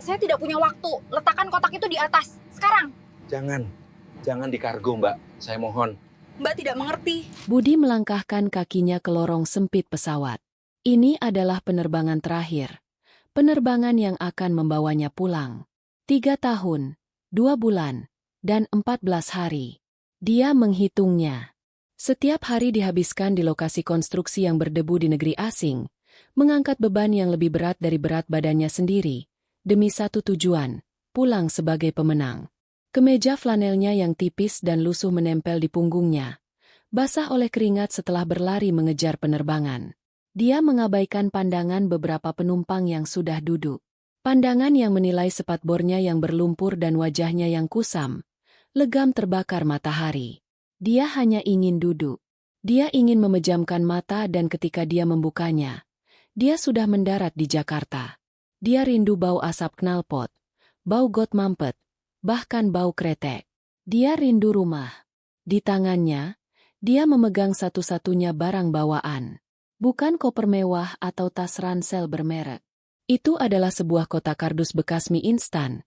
Saya tidak punya waktu. Letakkan kotak itu di atas. Sekarang. Jangan di kargo, Mbak. Saya mohon. Mbak tidak mengerti. Budi melangkahkan kakinya ke lorong sempit pesawat. Ini adalah penerbangan terakhir. Penerbangan yang akan membawanya pulang. 3 tahun, 2 bulan, dan 14 hari. Dia menghitungnya. Setiap hari dihabiskan di lokasi konstruksi yang berdebu di negeri asing, mengangkat beban yang lebih berat dari berat badannya sendiri, demi satu tujuan, pulang sebagai pemenang. Kemeja flanelnya yang tipis dan lusuh menempel di punggungnya, basah oleh keringat setelah berlari mengejar penerbangan. Dia mengabaikan pandangan beberapa penumpang yang sudah duduk. Pandangan yang menilai sepat bornya yang berlumpur dan wajahnya yang kusam, legam terbakar matahari. Dia hanya ingin duduk. Dia ingin memejamkan mata dan ketika dia membukanya, dia sudah mendarat di Jakarta. Dia rindu bau asap knalpot, bau got mampet, bahkan bau kretek. Dia rindu rumah. Di tangannya, dia memegang satu-satunya barang bawaan. Bukan koper mewah atau tas ransel bermerek. Itu adalah sebuah kotak kardus bekas mie instan.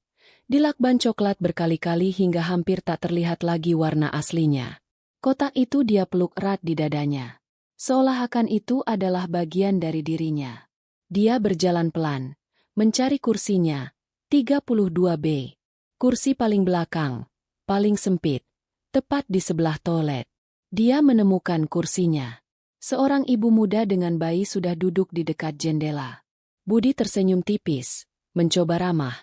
Dilakban coklat berkali-kali hingga hampir tak terlihat lagi warna aslinya. Kotak itu dia peluk erat di dadanya. Seolah akan itu adalah bagian dari dirinya. Dia berjalan pelan, mencari kursinya, 32B. Kursi paling belakang, paling sempit, tepat di sebelah toilet. Dia menemukan kursinya. Seorang ibu muda dengan bayi sudah duduk di dekat jendela. Budi tersenyum tipis, mencoba ramah.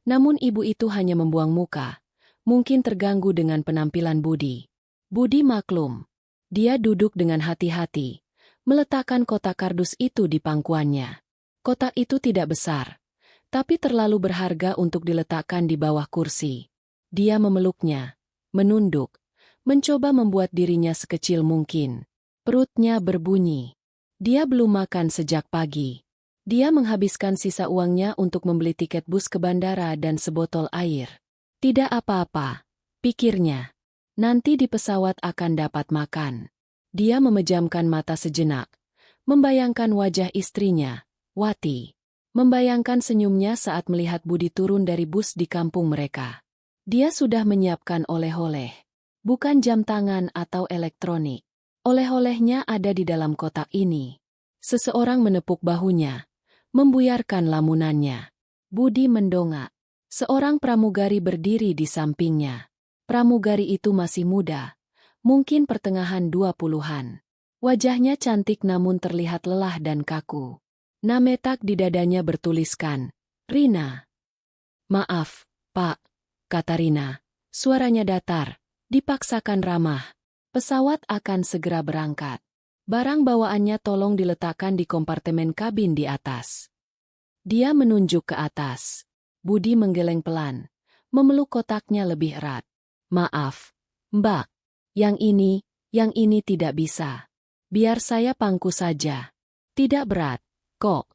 Namun ibu itu hanya membuang muka, mungkin terganggu dengan penampilan Budi. Budi maklum. Dia duduk dengan hati-hati, meletakkan kotak kardus itu di pangkuannya. Kotak itu tidak besar, tapi terlalu berharga untuk diletakkan di bawah kursi. Dia memeluknya, menunduk, mencoba membuat dirinya sekecil mungkin. Perutnya berbunyi. Dia belum makan sejak pagi. Dia menghabiskan sisa uangnya untuk membeli tiket bus ke bandara dan sebotol air. Tidak apa-apa, pikirnya. Nanti di pesawat akan dapat makan. Dia memejamkan mata sejenak, membayangkan wajah istrinya, Wati. Membayangkan senyumnya saat melihat Budi turun dari bus di kampung mereka. Dia sudah menyiapkan oleh-oleh. Bukan jam tangan atau elektronik. Oleh-olehnya ada di dalam kotak ini. Seseorang menepuk bahunya, membuyarkan lamunannya. Budi mendongak. Seorang pramugari berdiri di sampingnya. Pramugari itu masih muda, mungkin pertengahan 20-an. Wajahnya cantik namun terlihat lelah dan kaku. Nametak di dadanya bertuliskan, Rina. Maaf, Pak, kata Rina. Suaranya datar, dipaksakan ramah. Pesawat akan segera berangkat. Barang bawaannya tolong diletakkan di kompartemen kabin di atas. Dia menunjuk ke atas. Budi menggeleng pelan, memeluk kotaknya lebih erat. Maaf, Mbak. Yang ini tidak bisa. Biar saya pangku saja. Tidak berat, kok.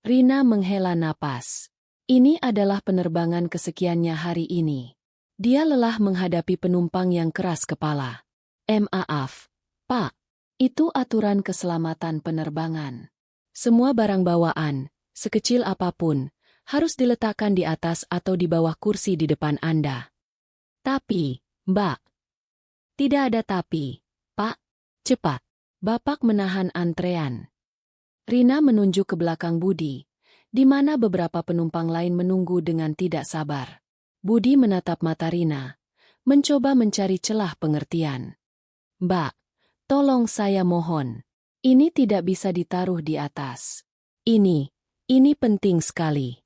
Rina menghela napas. Ini adalah penerbangan kesekiannya hari ini. Dia lelah menghadapi penumpang yang keras kepala. Maaf, Pak. Itu aturan keselamatan penerbangan. Semua barang bawaan, sekecil apapun, harus diletakkan di atas atau di bawah kursi di depan Anda. Tapi, Mbak. Tidak ada tapi, Pak. Cepat. Bapak menahan antrean. Rina menunjuk ke belakang Budi, di mana beberapa penumpang lain menunggu dengan tidak sabar. Budi menatap mata Rina, mencoba mencari celah pengertian. Mbak, tolong saya mohon. Ini tidak bisa ditaruh di atas. Ini penting sekali.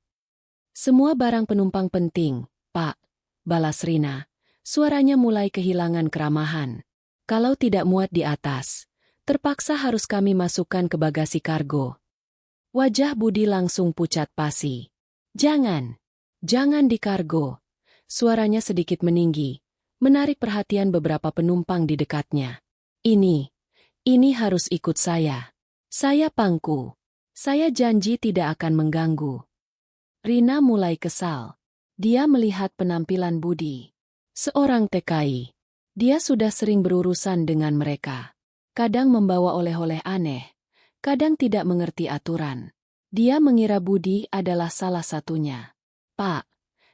Semua barang penumpang penting, Pak, balas Rina. Suaranya mulai kehilangan keramahan. Kalau tidak muat di atas, terpaksa harus kami masukkan ke bagasi kargo. Wajah Budi langsung pucat pasi. Jangan di kargo. Suaranya sedikit meninggi, menarik perhatian beberapa penumpang di dekatnya. Ini harus ikut saya. Saya pangku. Saya janji tidak akan mengganggu. Rina mulai kesal. Dia melihat penampilan Budi. Seorang TKI. Dia sudah sering berurusan dengan mereka. Kadang membawa oleh-oleh aneh. Kadang tidak mengerti aturan. Dia mengira Budi adalah salah satunya. Pak,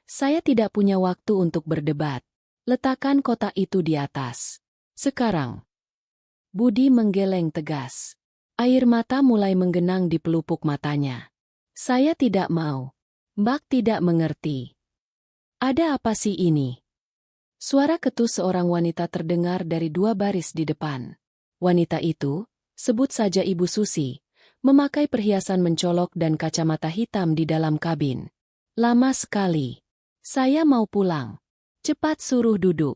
saya tidak punya waktu untuk berdebat. Letakkan kotak itu di atas. Sekarang. Budi menggeleng tegas. Air mata mulai menggenang di pelupuk matanya. Saya tidak mau. Mbak tidak mengerti. Ada apa sih ini? Suara ketus seorang wanita terdengar dari 2 baris di depan. Wanita itu, sebut saja Ibu Susi, memakai perhiasan mencolok dan kacamata hitam di dalam kabin. Lama sekali. Saya mau pulang. Cepat suruh duduk.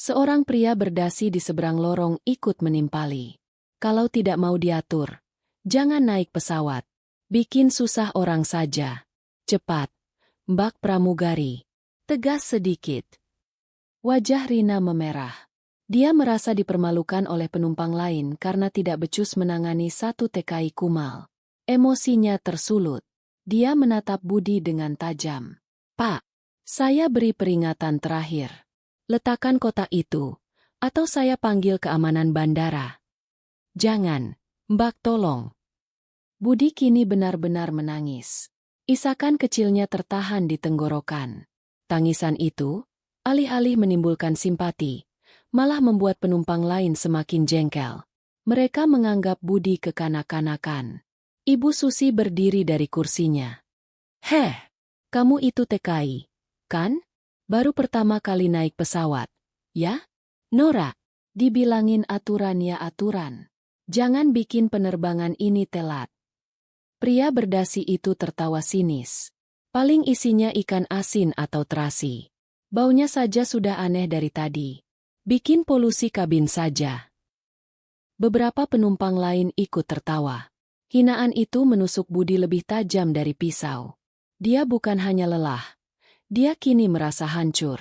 Seorang pria berdasi di seberang lorong ikut menimpali. Kalau tidak mau diatur, jangan naik pesawat. Bikin susah orang saja. Cepat, Mbak Pramugari. Tegas sedikit. Wajah Rina memerah. Dia merasa dipermalukan oleh penumpang lain karena tidak becus menangani satu TKI kumal. Emosinya tersulut. Dia menatap Budi dengan tajam. Pak, saya beri peringatan terakhir. Letakkan kotak itu, atau saya panggil keamanan bandara. Jangan, Mbak tolong. Budi kini benar-benar menangis. Isakan kecilnya tertahan di tenggorokan. Tangisan itu, alih-alih menimbulkan simpati, malah membuat penumpang lain semakin jengkel. Mereka menganggap Budi kekanak-kanakan. Ibu Susi berdiri dari kursinya. Heh, kamu itu TKI, kan? Baru pertama kali naik pesawat, ya? Nora, dibilangin aturan ya aturan. Jangan bikin penerbangan ini telat. Pria berdasi itu tertawa sinis. Paling isinya ikan asin atau terasi. Baunya saja sudah aneh dari tadi. Bikin polusi kabin saja. Beberapa penumpang lain ikut tertawa. Hinaan itu menusuk Budi lebih tajam dari pisau. Dia bukan hanya lelah. Dia kini merasa hancur.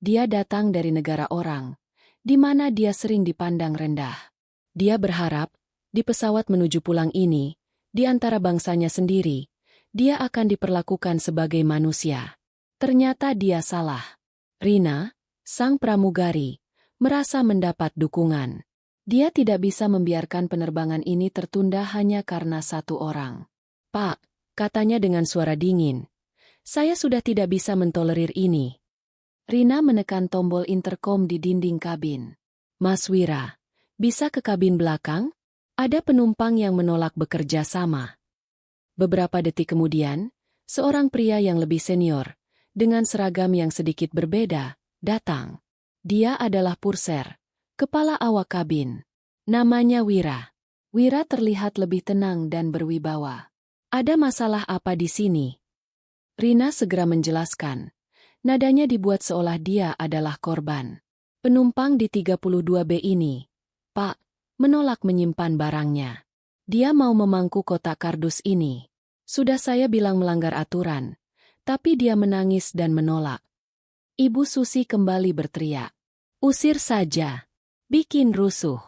Dia datang dari negara orang, di mana dia sering dipandang rendah. Dia berharap, di pesawat menuju pulang ini, di antara bangsanya sendiri, dia akan diperlakukan sebagai manusia. Ternyata dia salah. Rina, sang pramugari, merasa mendapat dukungan. Dia tidak bisa membiarkan penerbangan ini tertunda hanya karena satu orang. Pak, katanya dengan suara dingin, saya sudah tidak bisa mentolerir ini. Rina menekan tombol interkom di dinding kabin. Mas Wira, bisa ke kabin belakang? Ada penumpang yang menolak bekerja sama. Beberapa detik kemudian, seorang pria yang lebih senior, dengan seragam yang sedikit berbeda, datang. Dia adalah Purser, kepala awak kabin. Namanya Wira. Wira terlihat lebih tenang dan berwibawa. Ada masalah apa di sini? Rina segera menjelaskan. Nadanya dibuat seolah dia adalah korban. Penumpang di 32B ini, Pak, menolak menyimpan barangnya. Dia mau memangku kotak kardus ini. Sudah saya bilang melanggar aturan, tapi dia menangis dan menolak. Ibu Susi kembali berteriak. Usir saja. Bikin rusuh.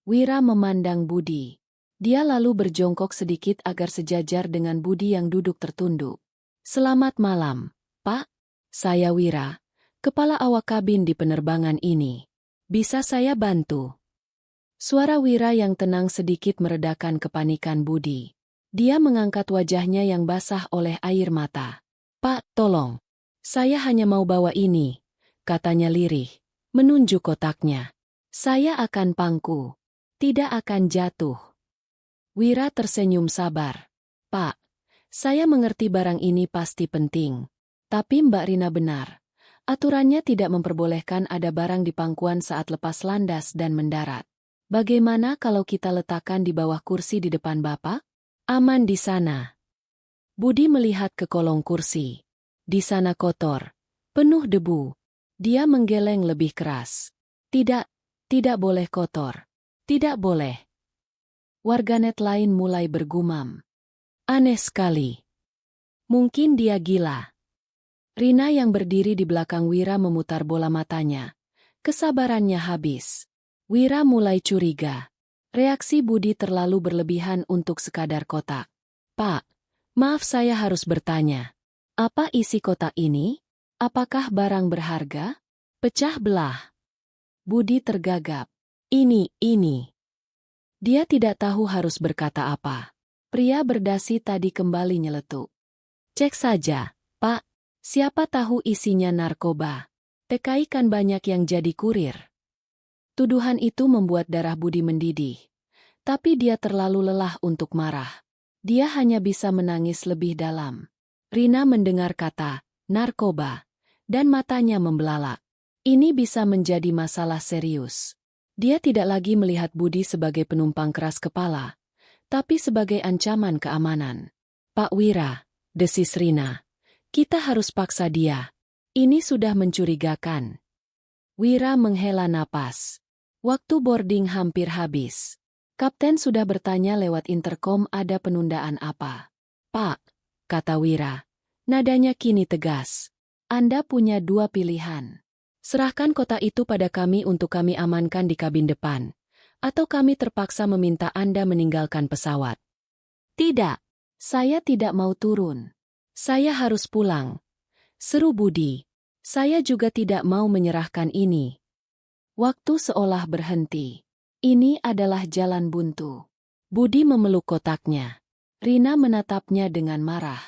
Wira memandang Budi. Dia lalu berjongkok sedikit agar sejajar dengan Budi yang duduk tertunduk. Selamat malam, Pak. Saya Wira, kepala awak kabin di penerbangan ini. Bisa saya bantu? Suara Wira yang tenang sedikit meredakan kepanikan Budi. Dia mengangkat wajahnya yang basah oleh air mata. Pak, tolong. Saya hanya mau bawa ini, katanya lirih, menunjuk kotaknya. Saya akan pangku. Tidak akan jatuh. Wira tersenyum sabar. Pak, saya mengerti barang ini pasti penting. Tapi Mbak Rina benar. Aturannya tidak memperbolehkan ada barang di pangkuan saat lepas landas dan mendarat. Bagaimana kalau kita letakkan di bawah kursi di depan Bapak? Aman di sana. Budi melihat ke kolong kursi. Di sana kotor, penuh debu. Dia menggeleng lebih keras. Tidak, tidak boleh kotor. Tidak boleh. Warganet lain mulai bergumam. Aneh sekali. Mungkin dia gila. Rina yang berdiri di belakang Wira memutar bola matanya. Kesabarannya habis. Wira mulai curiga. Reaksi Budi terlalu berlebihan untuk sekadar kotak. Pak, maaf saya harus bertanya. Apa isi kotak ini? Apakah barang berharga? Pecah belah. Budi tergagap. Ini. Dia tidak tahu harus berkata apa. Pria berdasi tadi kembali nyeletuk. Cek saja, Pak, siapa tahu isinya narkoba. TKI kan banyak yang jadi kurir. Tuduhan itu membuat darah Budi mendidih. Tapi dia terlalu lelah untuk marah. Dia hanya bisa menangis lebih dalam. Rina mendengar kata narkoba, dan matanya membelalak. Ini bisa menjadi masalah serius. Dia tidak lagi melihat Budi sebagai penumpang keras kepala, tapi sebagai ancaman keamanan. Pak Wira, desis Rina. Kita harus paksa dia. Ini sudah mencurigakan. Wira menghela napas. Waktu boarding hampir habis. Kapten sudah bertanya lewat interkom ada penundaan apa. Pak, kata Wira. Nadanya kini tegas. Anda punya dua pilihan. Serahkan kotak itu pada kami untuk kami amankan di kabin depan. Atau kami terpaksa meminta Anda meninggalkan pesawat. Tidak, saya tidak mau turun. Saya harus pulang. Seru Budi. Saya juga tidak mau menyerahkan ini. Waktu seolah berhenti. Ini adalah jalan buntu. Budi memeluk kotaknya. Rina menatapnya dengan marah.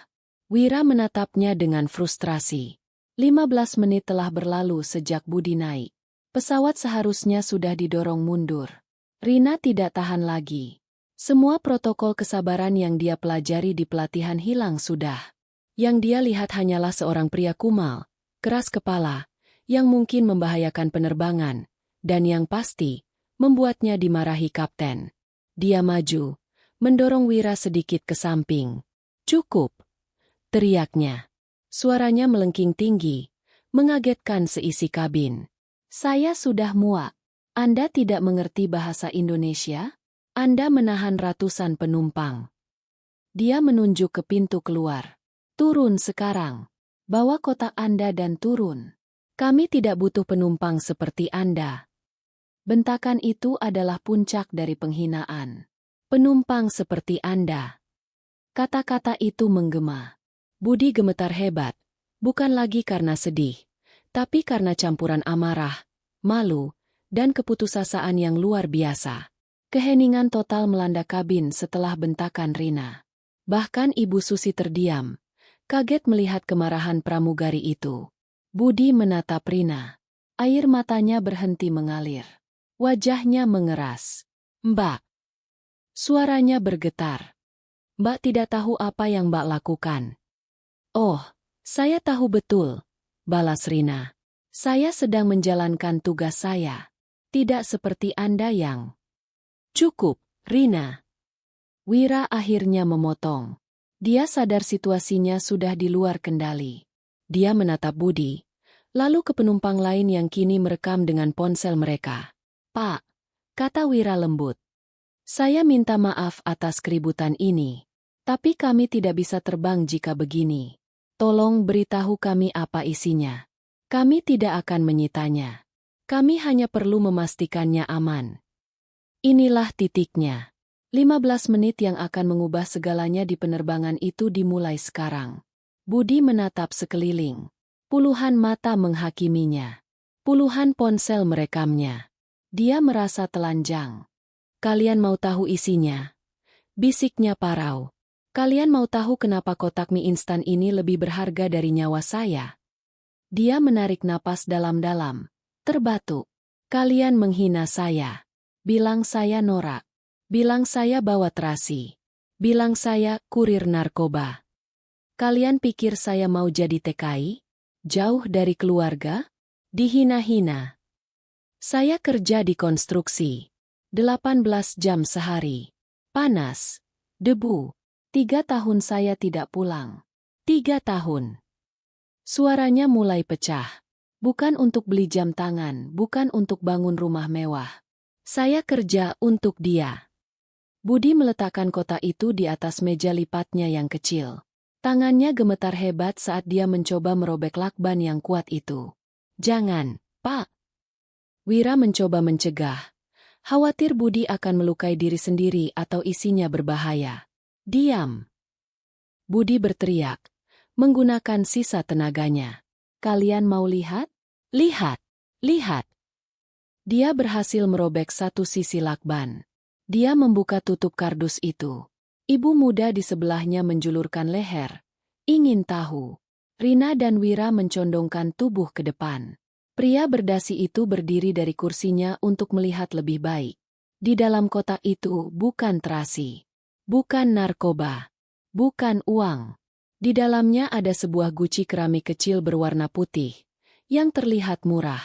Wira menatapnya dengan frustrasi. 15 menit telah berlalu sejak Budi naik. Pesawat seharusnya sudah didorong mundur. Rina tidak tahan lagi. Semua protokol kesabaran yang dia pelajari di pelatihan hilang sudah. Yang dia lihat hanyalah seorang pria kumal, keras kepala, yang mungkin membahayakan penerbangan, dan yang pasti, membuatnya dimarahi kapten. Dia maju, mendorong Wira sedikit ke samping. Cukup, teriaknya. Suaranya melengking tinggi, mengagetkan seisi kabin. Saya sudah muak. Anda tidak mengerti bahasa Indonesia? Anda menahan ratusan penumpang. Dia menunjuk ke pintu keluar. Turun sekarang. Bawa kotak Anda dan turun. Kami tidak butuh penumpang seperti Anda. Bentakan itu adalah puncak dari penghinaan. Penumpang seperti Anda. Kata-kata itu menggema. Budi gemetar hebat, bukan lagi karena sedih, tapi karena campuran amarah, malu, dan keputusasaan yang luar biasa. Keheningan total melanda kabin setelah bentakan Rina. Bahkan Ibu Susi terdiam, kaget melihat kemarahan pramugari itu. Budi menatap Rina. Air matanya berhenti mengalir. Wajahnya mengeras. Mbak. Suaranya bergetar. Mbak tidak tahu apa yang Mbak lakukan. Oh, saya tahu betul, balas Rina. Saya sedang menjalankan tugas saya. Tidak seperti Anda yang... Cukup, Rina. Wira akhirnya memotong. Dia sadar situasinya sudah di luar kendali. Dia menatap Budi, lalu ke penumpang lain yang kini merekam dengan ponsel mereka. Pak, kata Wira lembut. Saya minta maaf atas keributan ini. Tapi kami tidak bisa terbang jika begini. Tolong beritahu kami apa isinya. Kami tidak akan menyitanya. Kami hanya perlu memastikannya aman. Inilah titiknya. 15 menit yang akan mengubah segalanya di penerbangan itu dimulai sekarang. Budi menatap sekeliling. Puluhan mata menghakiminya. Puluhan ponsel merekamnya. Dia merasa telanjang. Kalian mau tahu isinya? Bisiknya parau. Kalian mau tahu kenapa kotak mie instan ini lebih berharga dari nyawa saya? Dia menarik napas dalam-dalam. Terbatuk. Kalian menghina saya. Bilang saya norak. Bilang saya bawa terasi. Bilang saya kurir narkoba. Kalian pikir saya mau jadi TKI? Jauh dari keluarga? Dihina-hina. Saya kerja di konstruksi. 18 jam sehari. Panas. Debu. 3 tahun saya tidak pulang. 3 tahun. Suaranya mulai pecah. Bukan untuk beli jam tangan, bukan untuk bangun rumah mewah. Saya kerja untuk dia. Budi meletakkan kotak itu di atas meja lipatnya yang kecil. Tangannya gemetar hebat saat dia mencoba merobek lakban yang kuat itu. Jangan, Pak. Wira mencoba mencegah. Khawatir Budi akan melukai diri sendiri atau isinya berbahaya. Diam. Budi berteriak, menggunakan sisa tenaganya. Kalian mau lihat? Lihat, lihat. Dia berhasil merobek satu sisi lakban. Dia membuka tutup kardus itu. Ibu muda di sebelahnya menjulurkan leher. Ingin tahu. Rina dan Wira mencondongkan tubuh ke depan. Pria berdasi itu berdiri dari kursinya untuk melihat lebih baik. Di dalam kotak itu bukan terasi, bukan narkoba, bukan uang. Di dalamnya ada sebuah guci keramik kecil berwarna putih, yang terlihat murah.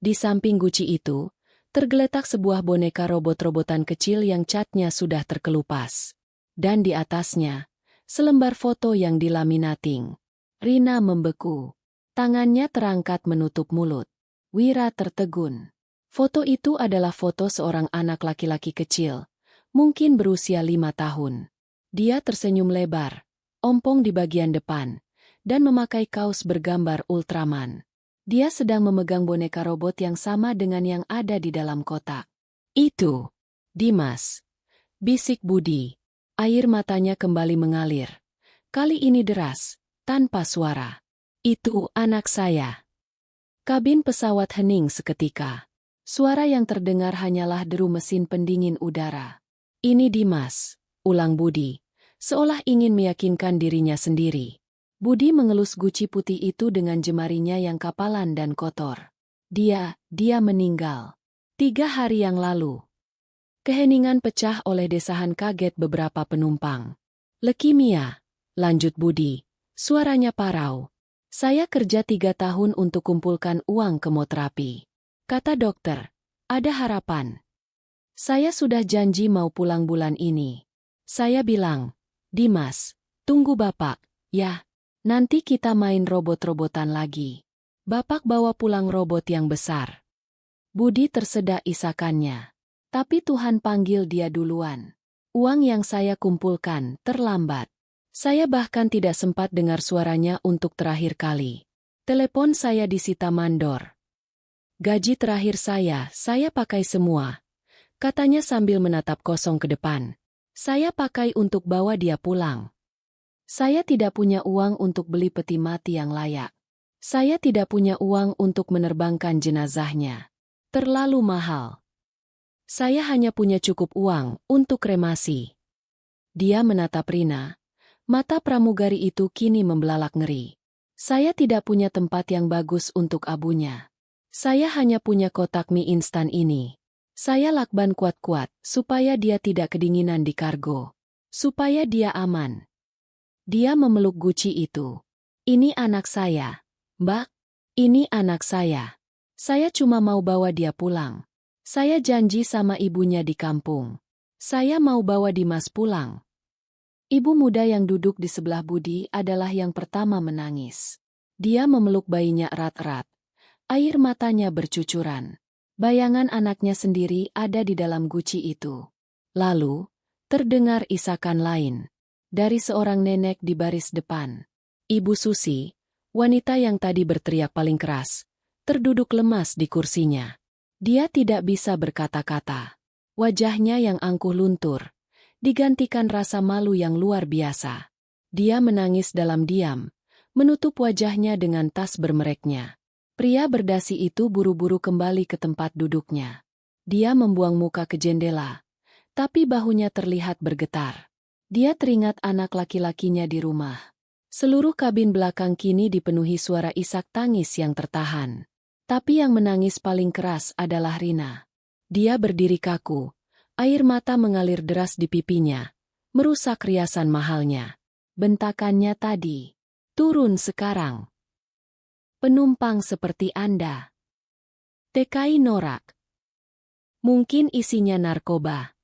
Di samping guci itu, tergeletak sebuah boneka robot-robotan kecil yang catnya sudah terkelupas. Dan di atasnya, selembar foto yang dilaminating. Rina membeku. Tangannya terangkat menutup mulut. Wira tertegun. Foto itu adalah foto seorang anak laki-laki kecil, mungkin berusia 5 tahun. Dia tersenyum lebar, ompong di bagian depan, dan memakai kaos bergambar Ultraman. Dia sedang memegang boneka robot yang sama dengan yang ada di dalam kotak. Itu, Dimas, bisik Budi. Air matanya kembali mengalir. Kali ini deras, tanpa suara. Itu anak saya. Kabin pesawat hening seketika. Suara yang terdengar hanyalah deru mesin pendingin udara. Ini Dimas, ulang Budi, seolah ingin meyakinkan dirinya sendiri. Budi mengelus guci putih itu dengan jemarinya yang kapalan dan kotor. Dia meninggal. 3 hari yang lalu. Keheningan pecah oleh desahan kaget beberapa penumpang. Leukemia, lanjut Budi, suaranya parau. Saya kerja 3 tahun untuk kumpulkan uang kemoterapi. Kata dokter, ada harapan. Saya sudah janji mau pulang bulan ini. Saya bilang, Dimas, tunggu Bapak, ya. Nanti kita main robot-robotan lagi. Bapak bawa pulang robot yang besar. Budi tersedak isakannya. Tapi Tuhan panggil dia duluan. Uang yang saya kumpulkan terlambat. Saya bahkan tidak sempat dengar suaranya untuk terakhir kali. Telepon saya disita mandor. Gaji terakhir saya pakai semua. Katanya sambil menatap kosong ke depan. Saya pakai untuk bawa dia pulang. Saya tidak punya uang untuk beli peti mati yang layak. Saya tidak punya uang untuk menerbangkan jenazahnya. Terlalu mahal. Saya hanya punya cukup uang untuk kremasi. Dia menatap Rina. Mata pramugari itu kini membelalak ngeri. Saya tidak punya tempat yang bagus untuk abunya. Saya hanya punya kotak mie instan ini. Saya lakban kuat-kuat supaya dia tidak kedinginan di kargo. Supaya dia aman. Dia memeluk guci itu. Ini anak saya. Mbak, ini anak saya. Saya cuma mau bawa dia pulang. Saya janji sama ibunya di kampung. Saya mau bawa Dimas pulang. Ibu muda yang duduk di sebelah Budi adalah yang pertama menangis. Dia memeluk bayinya erat-erat. Air matanya bercucuran. Bayangan anaknya sendiri ada di dalam guci itu. Lalu, terdengar isakan lain. Dari seorang nenek di baris depan. Ibu Susi, wanita yang tadi berteriak paling keras, terduduk lemas di kursinya. Dia tidak bisa berkata-kata. Wajahnya yang angkuh luntur, digantikan rasa malu yang luar biasa. Dia menangis dalam diam, menutup wajahnya dengan tas bermereknya. Pria berdasi itu buru-buru kembali ke tempat duduknya. Dia membuang muka ke jendela, tapi bahunya terlihat bergetar. Dia teringat anak laki-lakinya di rumah. Seluruh kabin belakang kini dipenuhi suara isak tangis yang tertahan. Tapi yang menangis paling keras adalah Rina. Dia berdiri kaku, air mata mengalir deras di pipinya, merusak riasan mahalnya. Bentakannya tadi, turun sekarang. Penumpang seperti Anda. TKI norak. Mungkin isinya narkoba.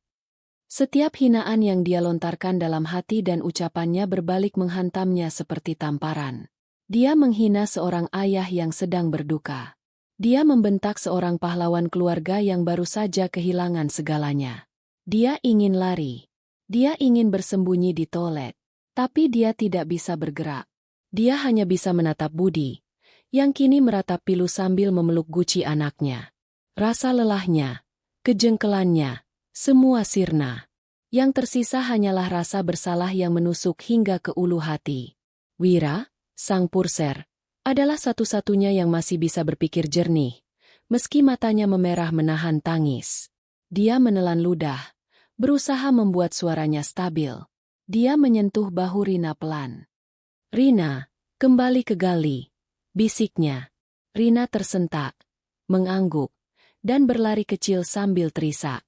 Setiap hinaan yang dia lontarkan dalam hati dan ucapannya berbalik menghantamnya seperti tamparan. Dia menghina seorang ayah yang sedang berduka. Dia membentak seorang pahlawan keluarga yang baru saja kehilangan segalanya. Dia ingin lari. Dia ingin bersembunyi di toilet. Tapi dia tidak bisa bergerak. Dia hanya bisa menatap Budi, yang kini meratap pilu sambil memeluk guci anaknya. Rasa lelahnya, kejengkelannya, semua sirna. Yang tersisa hanyalah rasa bersalah yang menusuk hingga ke ulu hati. Wira, sang purser, adalah satu-satunya yang masih bisa berpikir jernih, meski matanya memerah menahan tangis. Dia menelan ludah, berusaha membuat suaranya stabil. Dia menyentuh bahu Rina pelan. Rina, Kembali ke Gali, bisiknya. Rina tersentak, mengangguk, dan berlari kecil sambil terisak.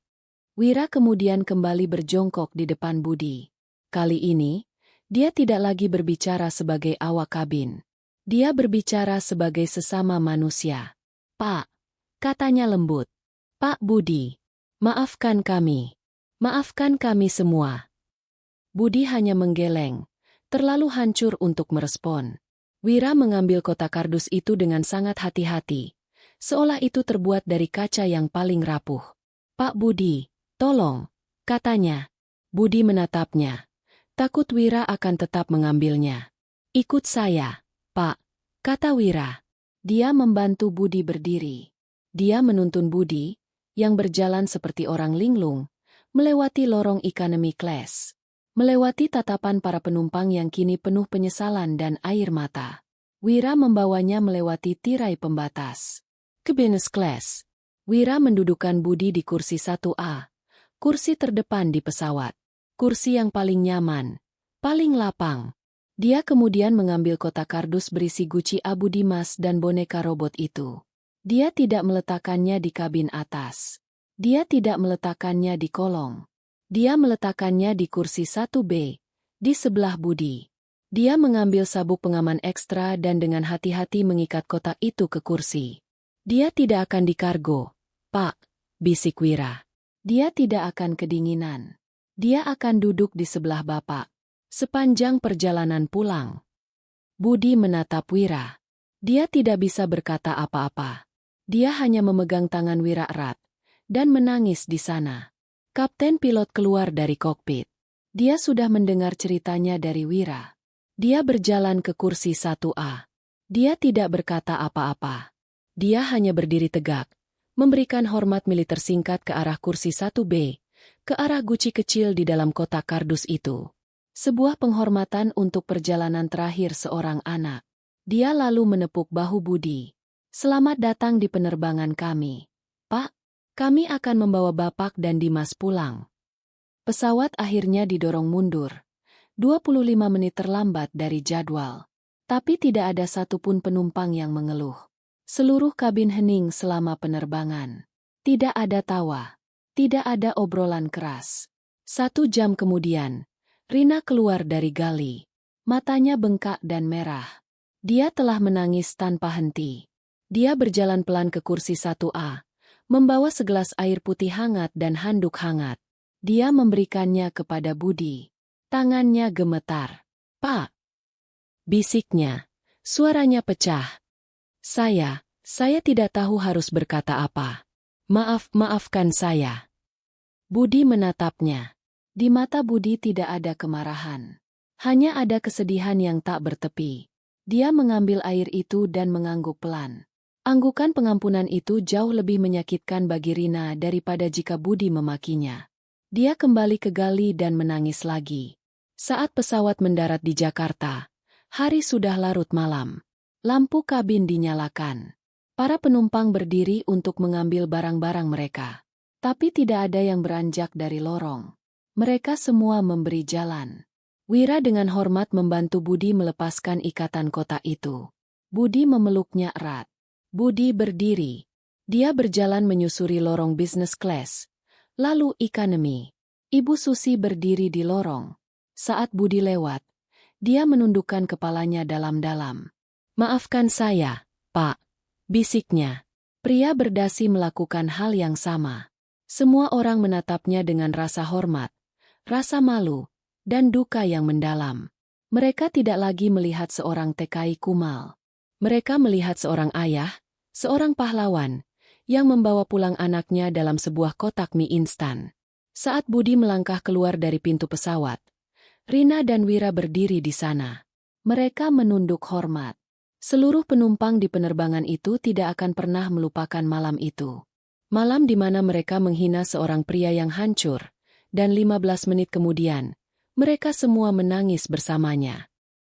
Wira kemudian kembali berjongkok di depan Budi. Kali ini, dia tidak lagi berbicara sebagai awak kabin. Dia berbicara sebagai sesama manusia. "Pak," katanya lembut. "Pak Budi, maafkan kami. Maafkan kami semua." Budi hanya menggeleng, terlalu hancur untuk merespon. Wira mengambil kotak kardus itu dengan sangat hati-hati, seolah itu terbuat dari kaca yang paling rapuh. "Pak Budi, tolong," katanya. Budi menatapnya, takut Wira akan tetap mengambilnya. "Ikut saya, Pak," kata Wira. Dia membantu Budi berdiri. Dia menuntun Budi, yang berjalan seperti orang linglung, melewati lorong economy class. Melewati tatapan para penumpang yang kini penuh penyesalan dan air mata. Wira membawanya melewati tirai pembatas. Ke business class. Wira mendudukan Budi di kursi 1A. Kursi terdepan di pesawat. Kursi yang paling nyaman. Paling lapang. Dia kemudian mengambil kotak kardus berisi guci Abu Dimas dan boneka robot itu. Dia tidak meletakkannya di kabin atas. Dia tidak meletakkannya di kolong. Dia meletakkannya di kursi 1B, di sebelah Budi. Dia mengambil sabuk pengaman ekstra dan dengan hati-hati mengikat kotak itu ke kursi. "Dia tidak akan dikargo, Pak," bisik Wira. "Dia tidak akan kedinginan. Dia akan duduk di sebelah Bapak sepanjang perjalanan pulang." Budi menatap Wira. Dia tidak bisa berkata apa-apa. Dia hanya memegang tangan Wira erat dan menangis di sana. Kapten pilot keluar dari kokpit. Dia sudah mendengar ceritanya dari Wira. Dia berjalan ke kursi 1A. Dia tidak berkata apa-apa. Dia hanya berdiri tegak, memberikan hormat militer singkat ke arah kursi 1B, ke arah guci kecil di dalam kotak kardus itu. Sebuah penghormatan untuk perjalanan terakhir seorang anak. Dia lalu menepuk bahu Budi. "Selamat datang di penerbangan kami, Pak. Kami akan membawa Bapak dan Dimas pulang." Pesawat akhirnya didorong mundur. 25 menit terlambat dari jadwal. Tapi tidak ada satupun penumpang yang mengeluh. Seluruh kabin hening selama penerbangan. Tidak ada tawa. Tidak ada obrolan keras. 1 jam kemudian, Rina keluar dari Gali. Matanya bengkak dan merah. Dia telah menangis tanpa henti. Dia berjalan pelan ke kursi 1A. Membawa segelas air putih hangat dan handuk hangat. Dia memberikannya kepada Budi. Tangannya gemetar. "Pak," bisiknya. Suaranya pecah. Saya tidak tahu harus berkata apa. Maafkan saya." Budi menatapnya. Di mata Budi tidak ada kemarahan. Hanya ada kesedihan yang tak bertepi. Dia mengambil air itu dan mengangguk pelan. Anggukan pengampunan itu jauh lebih menyakitkan bagi Rina daripada jika Budi memakinya. Dia kembali ke Gali dan menangis lagi. Saat pesawat mendarat di Jakarta, hari sudah larut malam. Lampu kabin dinyalakan. Para penumpang berdiri untuk mengambil barang-barang mereka. Tapi tidak ada yang beranjak dari lorong. Mereka semua memberi jalan. Wira dengan hormat membantu Budi melepaskan ikatan kotak itu. Budi memeluknya erat. Budi berdiri. Dia berjalan menyusuri lorong business class, lalu economy. Ibu Susi berdiri di lorong. Saat Budi lewat, dia menundukkan kepalanya dalam-dalam. "Maafkan saya, Pak," bisiknya. Pria berdasi melakukan hal yang sama. Semua orang menatapnya dengan rasa hormat, rasa malu, dan duka yang mendalam. Mereka tidak lagi melihat seorang TKI kumal. Mereka melihat seorang ayah, seorang pahlawan, yang membawa pulang anaknya dalam sebuah kotak mie instan. Saat Budi melangkah keluar dari pintu pesawat, Rina dan Wira berdiri di sana. Mereka menunduk hormat. Seluruh penumpang di penerbangan itu tidak akan pernah melupakan malam itu. Malam di mana mereka menghina seorang pria yang hancur, dan 15 menit kemudian, mereka semua menangis bersamanya.